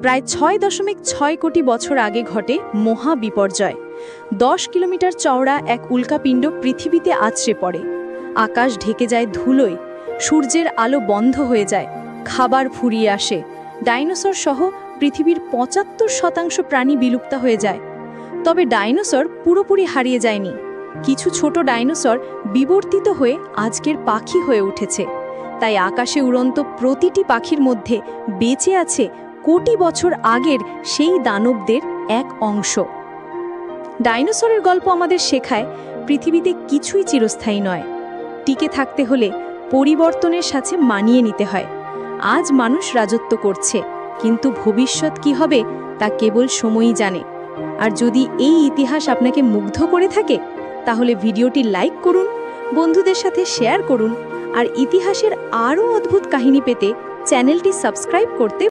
প্রায় ৬.৬ কোটি বছর আগে ঘটে মহাবিপর্যয়। ১০ কিলোমিটার চওড়া এক উল্কাপিণ্ড পৃথিবীতে আছড়ে পড়ে। আকাশ ঢেকে যায় ধুলোয়, সূর্যের আলো বন্ধ হয়ে যায়, খাবার ফুরিয়ে আসে। ডাইনোসর সহ পৃথিবীর ৭৫% প্রাণী বিলুপ্ত হয়ে যায়। তবে ডাইনোসর পুরোপুরি হারিয়ে যায়নি। কিছু ছোট ডাইনোসর বিবর্তিত হয়ে আজকের পাখি হয়ে উঠেছে। তাই আকাশে উড়ন্ত প্রতিটি পাখির মধ্যে বেঁচে আছে কোটি বছর আগের সেই দানবদের এক অংশ। ডাইনোসরের গল্প আমাদের শেখায় পৃথিবীতে কিছুই চিরস্থায়ী নয়। টিকে থাকতে হলে পরিবর্তনের সাথে মানিয়ে নিতে হয়। আজ মানুষ রাজত্ব করছে, কিন্তু ভবিষ্যৎ কি হবে তা কেবল সময়ই জানে। আর যদি এই ইতিহাস আপনাকে মুগ্ধ করে থাকে, তাহলে ভিডিওটি লাইক করুন, বন্ধুদের সাথে শেয়ার করুন, আর ইতিহাসের আরও অদ্ভুত কাহিনী পেতে চ্যানেলটি সাবস্ক্রাইব করতে